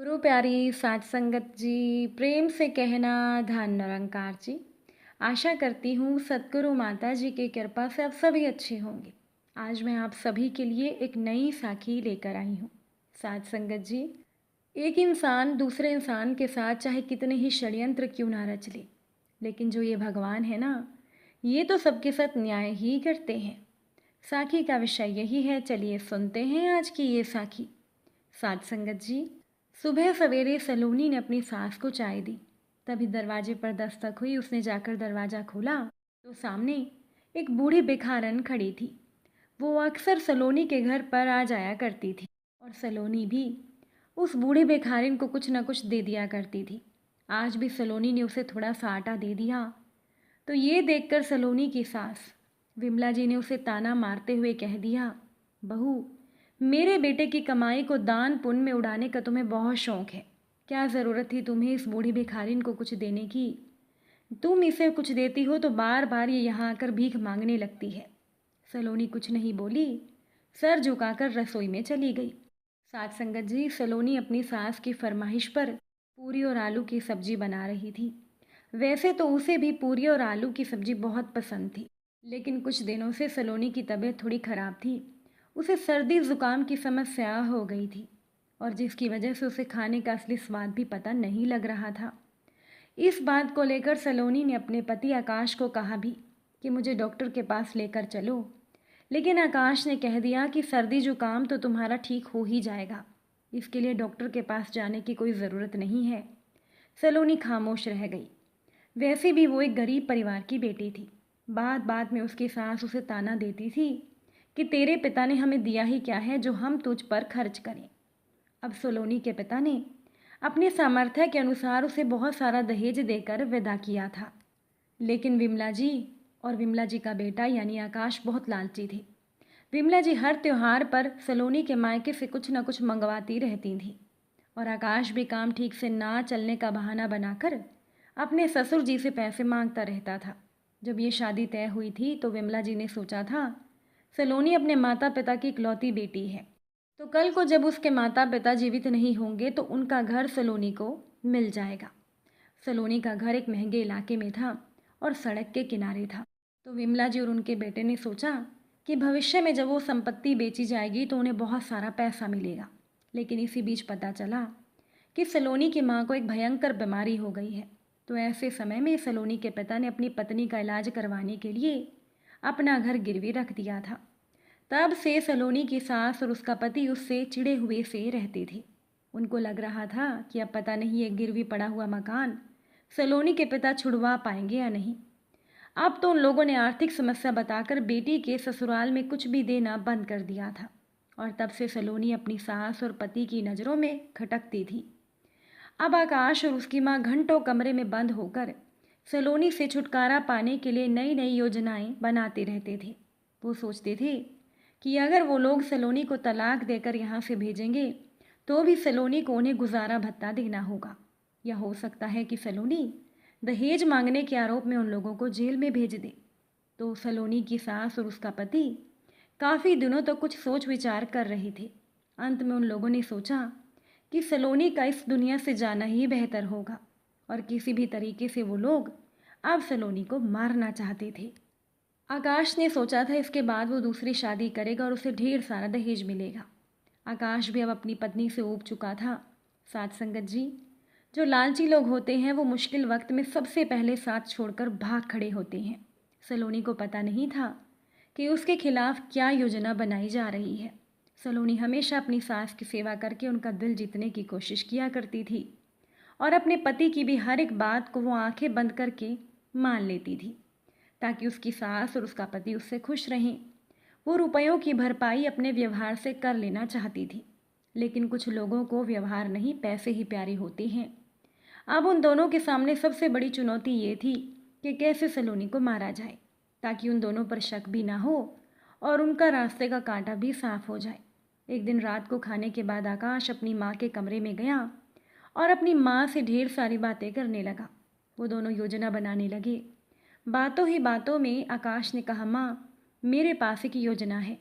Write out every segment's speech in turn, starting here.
गुरु प्यारी साध संगत जी, प्रेम से कहना धन निरंकार जी। आशा करती हूँ सतगुरु माता जी की कृपा से आप सभी अच्छे होंगे। आज मैं आप सभी के लिए एक नई साखी लेकर आई हूँ। साध संगत जी, एक इंसान दूसरे इंसान के साथ चाहे कितने ही षड्यंत्र क्यों ना रच ले, लेकिन जो ये भगवान है ना, ये तो सबके साथ न्याय ही करते हैं। साखी का विषय यही है, चलिए सुनते हैं आज की ये साखी। साध संगत जी, सुबह सवेरे सलोनी ने अपनी सास को चाय दी। तभी दरवाजे पर दस्तक हुई। उसने जाकर दरवाज़ा खोला तो सामने एक बूढ़ी भिखारन खड़ी थी। वो अक्सर सलोनी के घर पर आ जाया करती थी और सलोनी भी उस बूढ़ी भिखारिन को कुछ न कुछ दे दिया करती थी। आज भी सलोनी ने उसे थोड़ा सा आटा दे दिया तो ये देखकर सलोनी की सास विमला जी ने उसे ताना मारते हुए कह दिया, बहू, मेरे बेटे की कमाई को दान पुण्य में उड़ाने का तुम्हें बहुत शौक है। क्या ज़रूरत थी तुम्हें इस बूढ़ी भिखारिन को कुछ देने की? तुम इसे कुछ देती हो तो बार बार ये यहाँ आकर भीख मांगने लगती है। सलोनी कुछ नहीं बोली, सर झुकाकर रसोई में चली गई। साथ संगत जी, सलोनी अपनी सास की फरमाइश पर पूरी और आलू की सब्जी बना रही थी। वैसे तो उसे भी पूरी और आलू की सब्जी बहुत पसंद थी, लेकिन कुछ दिनों से सलोनी की तबीयत थोड़ी ख़राब थी। उसे सर्दी ज़ुकाम की समस्या हो गई थी और जिसकी वजह से उसे खाने का असली स्वाद भी पता नहीं लग रहा था। इस बात को लेकर सलोनी ने अपने पति आकाश को कहा भी कि मुझे डॉक्टर के पास लेकर चलो, लेकिन आकाश ने कह दिया कि सर्दी जुकाम तो तुम्हारा ठीक हो ही जाएगा, इसके लिए डॉक्टर के पास जाने की कोई ज़रूरत नहीं है। सलोनी खामोश रह गई। वैसे भी वो एक गरीब परिवार की बेटी थी। बात बात में उसकी सास उसे ताना देती थी कि तेरे पिता ने हमें दिया ही क्या है जो हम तुझ पर खर्च करें। अब सलोनी के पिता ने अपने सामर्थ्य के अनुसार उसे बहुत सारा दहेज देकर विदा किया था, लेकिन विमला जी और विमला जी का बेटा यानी आकाश बहुत लालची थे। विमला जी हर त्योहार पर सलोनी के मायके से कुछ न कुछ मंगवाती रहती थी और आकाश भी काम ठीक से ना चलने का बहाना बनाकर अपने ससुर जी से पैसे मांगता रहता था। जब ये शादी तय हुई थी तो विमला जी ने सोचा था सलोनी अपने माता पिता की इकलौती बेटी है, तो कल को जब उसके माता पिता जीवित नहीं होंगे तो उनका घर सलोनी को मिल जाएगा। सलोनी का घर एक महंगे इलाके में था और सड़क के किनारे था। तो विमला जी और उनके बेटे ने सोचा कि भविष्य में जब वो संपत्ति बेची जाएगी तो उन्हें बहुत सारा पैसा मिलेगा। लेकिन इसी बीच पता चला कि सलोनी की माँ को एक भयंकर बीमारी हो गई है। तो ऐसे समय में सलोनी के पिता ने अपनी पत्नी का इलाज करवाने के लिए अपना घर गिरवी रख दिया था। तब से सलोनी की सास और उसका पति उससे चिढ़े हुए से रहते थे। उनको लग रहा था कि अब पता नहीं ये गिरवी पड़ा हुआ मकान सलोनी के पिता छुड़वा पाएंगे या नहीं। अब तो उन लोगों ने आर्थिक समस्या बताकर बेटी के ससुराल में कुछ भी देना बंद कर दिया था और तब से सलोनी अपनी सास और पति की नज़रों में खटकती थी। अब आकाश और उसकी माँ घंटों कमरे में बंद होकर सलोनी से छुटकारा पाने के लिए नई नई योजनाएं बनाते रहते थे। वो सोचते थे कि अगर वो लोग सलोनी को तलाक देकर यहाँ से भेजेंगे तो भी सलोनी को उन्हें गुजारा भत्ता देना होगा, या हो सकता है कि सलोनी दहेज मांगने के आरोप में उन लोगों को जेल में भेज दे। तो सलोनी की सास और उसका पति काफ़ी दिनों तक कुछ सोच विचार कर रहे थे। अंत में उन लोगों ने सोचा कि सलोनी का इस दुनिया से जाना ही बेहतर होगा और किसी भी तरीके से वो लोग अब सलोनी को मारना चाहते थे। आकाश ने सोचा था इसके बाद वो दूसरी शादी करेगा और उसे ढेर सारा दहेज मिलेगा। आकाश भी अब अपनी पत्नी से ऊब चुका था। साथ संगत जी, जो लालची लोग होते हैं वो मुश्किल वक्त में सबसे पहले साथ छोड़कर भाग खड़े होते हैं। सलोनी को पता नहीं था कि उसके खिलाफ क्या योजना बनाई जा रही है। सलोनी हमेशा अपनी सास की सेवा करके उनका दिल जीतने की कोशिश किया करती थी और अपने पति की भी हर एक बात को वो आंखें बंद करके मान लेती थी ताकि उसकी सास और उसका पति उससे खुश रहें। वो रुपयों की भरपाई अपने व्यवहार से कर लेना चाहती थी, लेकिन कुछ लोगों को व्यवहार नहीं पैसे ही प्यारे होते हैं। अब उन दोनों के सामने सबसे बड़ी चुनौती ये थी कि कैसे सलोनी को मारा जाए ताकि उन दोनों पर शक भी ना हो और उनका रास्ते का कांटा भी साफ हो जाए। एक दिन रात को खाने के बाद आकाश अपनी माँ के कमरे में गया और अपनी माँ से ढेर सारी बातें करने लगा। वो दोनों योजना बनाने लगे। बातों ही बातों में आकाश ने कहा, माँ, मेरे पास एक योजना है।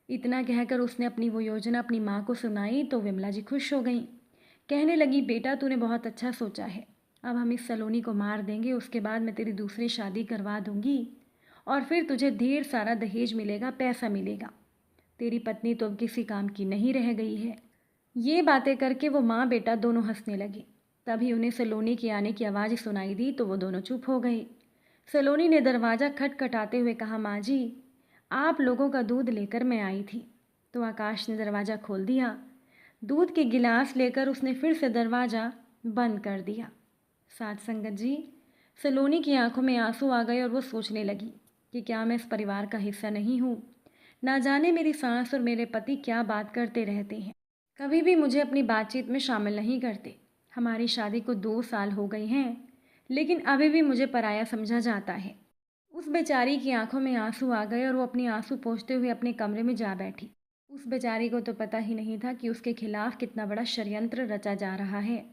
इतना कहकर उसने अपनी वो योजना अपनी माँ को सुनाई तो विमला जी खुश हो गईं। कहने लगी, बेटा तूने बहुत अच्छा सोचा है। अब हम इस सलोनी को मार देंगे, उसके बाद मैं तेरी दूसरी शादी करवा दूंगी और फिर तुझे ढेर सारा दहेज मिलेगा, पैसा मिलेगा। तेरी पत्नी तो अब किसी काम की नहीं रह गई है। ये बातें करके वो माँ बेटा दोनों हंसने लगे। तभी उन्हें सलोनी के आने की आवाज़ सुनाई दी तो वो दोनों चुप हो गए। सलोनी ने दरवाज़ा खटखटाते हुए कहा, माँ जी, आप लोगों का दूध लेकर मैं आई थी। तो आकाश ने दरवाज़ा खोल दिया। दूध के गिलास लेकर उसने फिर से दरवाज़ा बंद कर दिया। साथ संगत जी, सलोनी की आंखों में आंसू आ गए और वो सोचने लगी कि क्या मैं इस परिवार का हिस्सा नहीं हूँ। ना जाने मेरी सास और मेरे पति क्या बात करते रहते हैं, कभी भी मुझे अपनी बातचीत में शामिल नहीं करते। हमारी शादी को 2 साल हो गए हैं, लेकिन अभी भी मुझे पराया समझा जाता है। उस बेचारी की आंखों में आंसू आ गए और वो अपनी आंसू पोंछते हुए अपने कमरे में जा बैठी। उस बेचारी को तो पता ही नहीं था कि उसके खिलाफ कितना बड़ा षड्यंत्र रचा जा रहा है,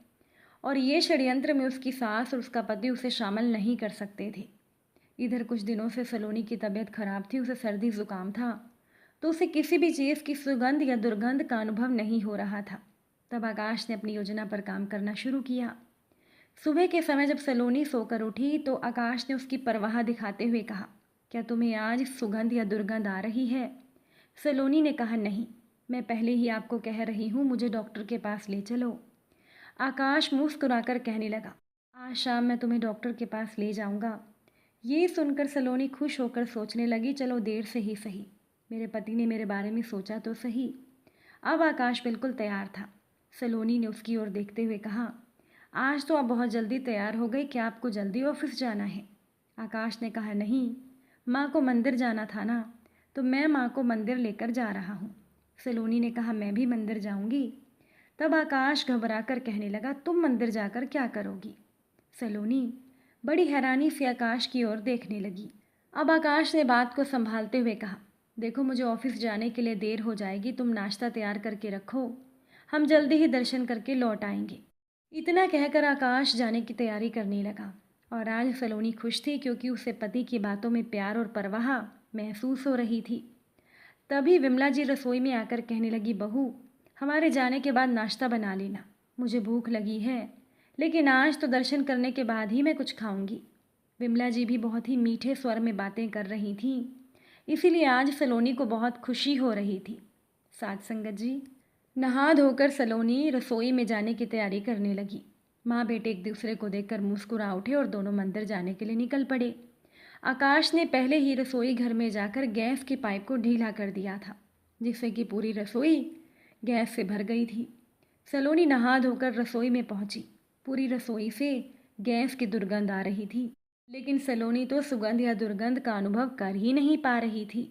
और ये षड्यंत्र में उसकी सास और उसका पति उसे शामिल नहीं कर सकते थे। इधर कुछ दिनों से सलोनी की तबीयत खराब थी, उसे सर्दी जुकाम था, तो उसे किसी भी चीज़ की सुगंध या दुर्गंध का अनुभव नहीं हो रहा था। तब आकाश ने अपनी योजना पर काम करना शुरू किया। सुबह के समय जब सलोनी सोकर उठी तो आकाश ने उसकी परवाह दिखाते हुए कहा, क्या तुम्हें आज सुगंध या दुर्गंध आ रही है? सलोनी ने कहा, नहीं, मैं पहले ही आपको कह रही हूँ, मुझे डॉक्टर के पास ले चलो। आकाश मुस्कुराकर कहने लगा, आज शाम मैं तुम्हें डॉक्टर के पास ले जाऊंगा। ये सुनकर सलोनी खुश होकर सोचने लगी, चलो देर से ही सही, मेरे पति ने मेरे बारे में सोचा तो सही। अब आकाश बिल्कुल तैयार था। सलोनी ने उसकी ओर देखते हुए कहा, आज तो आप बहुत जल्दी तैयार हो गई, क्या आपको जल्दी ऑफिस जाना है? आकाश ने कहा, नहीं, माँ को मंदिर जाना था ना, तो मैं माँ को मंदिर लेकर जा रहा हूँ। सलोनी ने कहा, मैं भी मंदिर जाऊँगी। तब आकाश घबरा कर कहने लगा, तुम मंदिर जाकर क्या करोगी? सलोनी बड़ी हैरानी से आकाश की ओर देखने लगी। अब आकाश ने बात को संभालते हुए कहा, देखो मुझे ऑफिस जाने के लिए देर हो जाएगी, तुम नाश्ता तैयार करके रखो, हम जल्दी ही दर्शन करके लौट आएंगे। इतना कहकर आकाश जाने की तैयारी करने लगा। और आज सलोनी खुश थी क्योंकि उसे पति की बातों में प्यार और परवाह महसूस हो रही थी। तभी विमला जी रसोई में आकर कहने लगी, बहू, हमारे जाने के बाद नाश्ता बना लेना, मुझे भूख लगी है, लेकिन आज तो दर्शन करने के बाद ही मैं कुछ खाऊंगी। विमला जी भी बहुत ही मीठे स्वर में बातें कर रही थीं, इसीलिए आज सलोनी को बहुत खुशी हो रही थी। साथ संगत जी, नहा धोकर सलोनी रसोई में जाने की तैयारी करने लगी। माँ बेटे एक दूसरे को देखकर मुस्कुरा उठे और दोनों मंदिर जाने के लिए निकल पड़े। आकाश ने पहले ही रसोई घर में जाकर गैस की पाइप को ढीला कर दिया था, जिससे कि पूरी रसोई गैस से भर गई थी। सलोनी नहा धोकर रसोई में पहुंची। पूरी रसोई से गैस की दुर्गंध आ रही थी, लेकिन सलोनी तो सुगंध या दुर्गंध का अनुभव कर ही नहीं पा रही थी।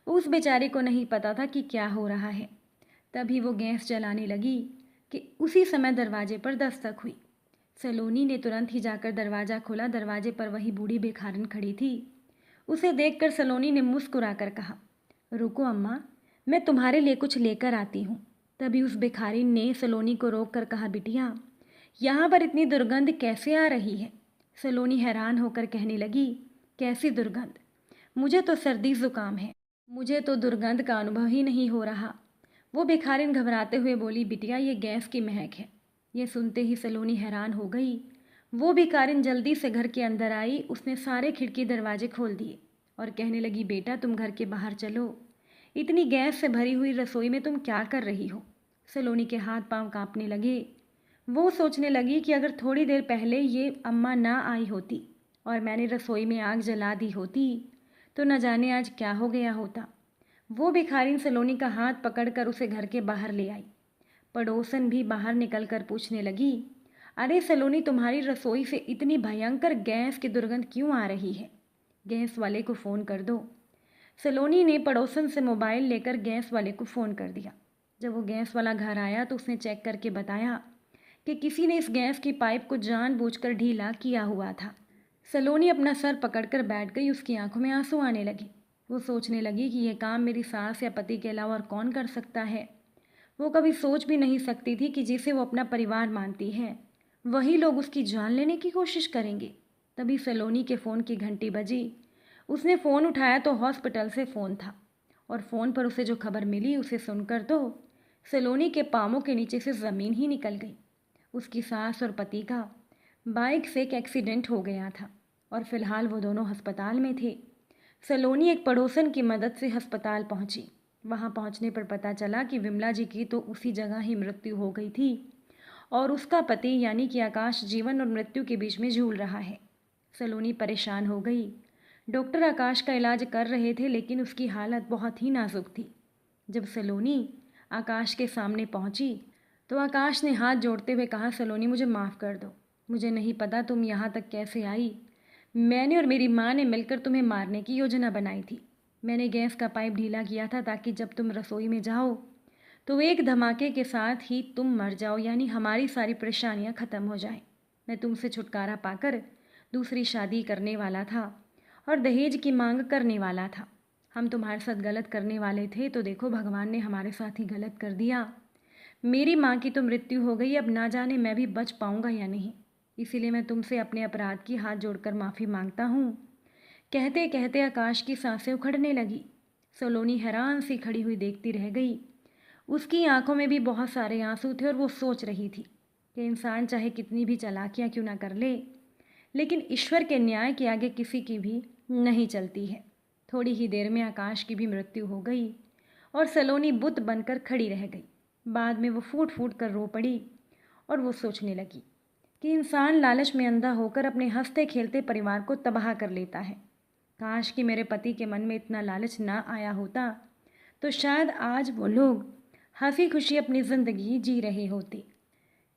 उस बेचारी को नहीं पता था कि क्या हो रहा है। तभी वो गैस जलाने लगी कि उसी समय दरवाजे पर दस्तक हुई। सलोनी ने तुरंत ही जाकर दरवाज़ा खोला। दरवाजे पर वही बूढ़ी भिखारिन खड़ी थी। उसे देखकर सलोनी ने मुस्कुराकर कहा, रुको अम्मा, मैं तुम्हारे लिए कुछ लेकर आती हूँ। तभी उस भिखारिन ने सलोनी को रोक कर कहा, बिटिया, यहाँ पर इतनी दुर्गंध कैसे आ रही है? सलोनी हैरान होकर कहने लगी, कैसी दुर्गंध? मुझे तो सर्दी जुकाम है, मुझे तो दुर्गंध का अनुभव ही नहीं हो रहा। वो भिखारिन घबराते हुए बोली, बिटिया, ये गैस की महक है। ये सुनते ही सलोनी हैरान हो गई। वो भिखारिन जल्दी से घर के अंदर आई। उसने सारे खिड़की दरवाजे खोल दिए और कहने लगी, बेटा तुम घर के बाहर चलो, इतनी गैस से भरी हुई रसोई में तुम क्या कर रही हो? सलोनी के हाथ पांव कांपने लगे। वो सोचने लगी कि अगर थोड़ी देर पहले ये अम्मा ना आई होती और मैंने रसोई में आग जला दी होती तो न जाने आज क्या हो गया होता। वो भिखारिन सलोनी का हाथ पकड़कर उसे घर के बाहर ले आई। पड़ोसन भी बाहर निकलकर पूछने लगी, अरे सलोनी, तुम्हारी रसोई से इतनी भयंकर गैस की दुर्गंध क्यों आ रही है? गैस वाले को फ़ोन कर दो। सलोनी ने पड़ोसन से मोबाइल लेकर गैस वाले को फ़ोन कर दिया। जब वो गैस वाला घर आया तो उसने चेक करके बताया कि किसी ने इस गैस की पाइप को जानबूझकर ढीला किया हुआ था। सलोनी अपना सर पकड़कर बैठ गई। उसकी आंखों में आंसू आने लगे। वो सोचने लगी कि यह काम मेरी सास या पति के अलावा और कौन कर सकता है। वो कभी सोच भी नहीं सकती थी कि जिसे वो अपना परिवार मानती है वही लोग उसकी जान लेने की कोशिश करेंगे। तभी सलोनी के फ़ोन की घंटी बजी। उसने फ़ोन उठाया तो हॉस्पिटल से फ़ोन था और फ़ोन पर उसे जो खबर मिली उसे सुनकर तो सलोनी के पाँवों के नीचे से ज़मीन ही निकल गई। उसकी सास और पति का बाइक से एक एक्सीडेंट हो गया था और फिलहाल वो दोनों अस्पताल में थे। सलोनी एक पड़ोसन की मदद से अस्पताल पहुंची। वहां पहुंचने पर पता चला कि विमला जी की तो उसी जगह ही मृत्यु हो गई थी और उसका पति यानी कि आकाश जीवन और मृत्यु के बीच में झूल रहा है। सलोनी परेशान हो गई। डॉक्टर आकाश का इलाज कर रहे थे लेकिन उसकी हालत बहुत ही नाजुक थी। जब सलोनी आकाश के सामने पहुंची तो आकाश ने हाथ जोड़ते हुए कहा, सलोनी मुझे माफ़ कर दो, मुझे नहीं पता तुम यहाँ तक कैसे आई। मैंने और मेरी माँ ने मिलकर तुम्हें मारने की योजना बनाई थी। मैंने गैस का पाइप ढीला किया था ताकि जब तुम रसोई में जाओ तो एक धमाके के साथ ही तुम मर जाओ, यानी हमारी सारी परेशानियां ख़त्म हो जाएं। मैं तुमसे छुटकारा पाकर दूसरी शादी करने वाला था और दहेज की मांग करने वाला था। हम तुम्हारे साथ गलत करने वाले थे तो देखो भगवान ने हमारे साथ ही गलत कर दिया। मेरी माँ की तो मृत्यु हो गई, अब ना जाने मैं भी बच पाऊँगा या नहीं। इसीलिए मैं तुमसे अपने अपराध की हाथ जोड़कर माफ़ी मांगता हूँ। कहते कहते आकाश की सांसें उखड़ने लगी। सलोनी हैरान सी खड़ी हुई देखती रह गई। उसकी आंखों में भी बहुत सारे आंसू थे और वो सोच रही थी कि इंसान चाहे कितनी भी चालाकियाँ क्यों ना कर ले, लेकिन ईश्वर के न्याय के आगे किसी की भी नहीं चलती है। थोड़ी ही देर में आकाश की भी मृत्यु हो गई और सलोनी बुत बनकर खड़ी रह गई। बाद में वो फूट फूट कर रो पड़ी और वो सोचने लगी कि इंसान लालच में अंधा होकर अपने हंसते खेलते परिवार को तबाह कर लेता है। काश कि मेरे पति के मन में इतना लालच ना आया होता तो शायद आज वो लोग हंसी खुशी अपनी ज़िंदगी जी रहे होते।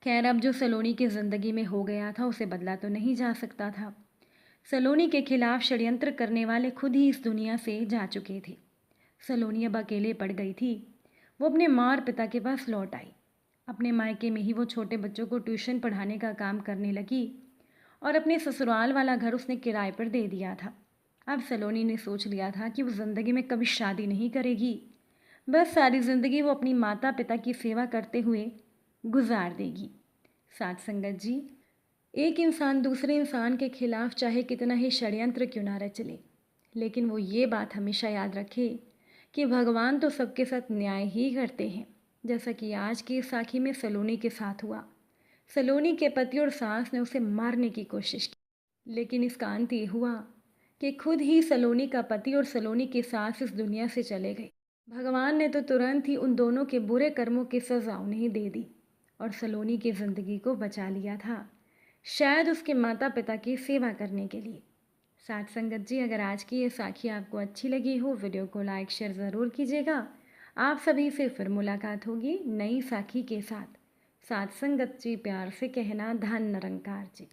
खैर, अब जो सलोनी की ज़िंदगी में हो गया था उसे बदला तो नहीं जा सकता था। सलोनी के खिलाफ षड्यंत्र करने वाले खुद ही इस दुनिया से जा चुके थे। सलोनी अब अकेले पड़ गई थी। वो अपने माँ और पिता के पास लौट आई। अपने मायके में ही वो छोटे बच्चों को ट्यूशन पढ़ाने का काम करने लगी और अपने ससुराल वाला घर उसने किराए पर दे दिया था। अब सलोनी ने सोच लिया था कि वो ज़िंदगी में कभी शादी नहीं करेगी, बस सारी ज़िंदगी वो अपनी माता पिता की सेवा करते हुए गुजार देगी। साथ संगत जी, एक इंसान दूसरे इंसान के खिलाफ चाहे कितना ही षड्यंत्र क्यों ना रच ले, लेकिन वो ये बात हमेशा याद रखे कि भगवान तो सबके साथ न्याय ही करते हैं। जैसा कि आज की साखी में सलोनी के साथ हुआ। सलोनी के पति और सास ने उसे मारने की कोशिश की, लेकिन इसका अंत ये हुआ कि खुद ही सलोनी का पति और सलोनी की सास इस दुनिया से चले गए। भगवान ने तो तुरंत ही उन दोनों के बुरे कर्मों की सज़ा उन्हें दे दी और सलोनी की ज़िंदगी को बचा लिया था, शायद उसके माता पिता की सेवा करने के लिए। साथ संगत जी, अगर आज की ये साखी आपको अच्छी लगी हो, वीडियो को लाइक शेयर ज़रूर कीजिएगा। आप सभी से फिर मुलाकात होगी नई साखी के साथ। साथ संगत जी, प्यार से कहना, धन निरंकार जी।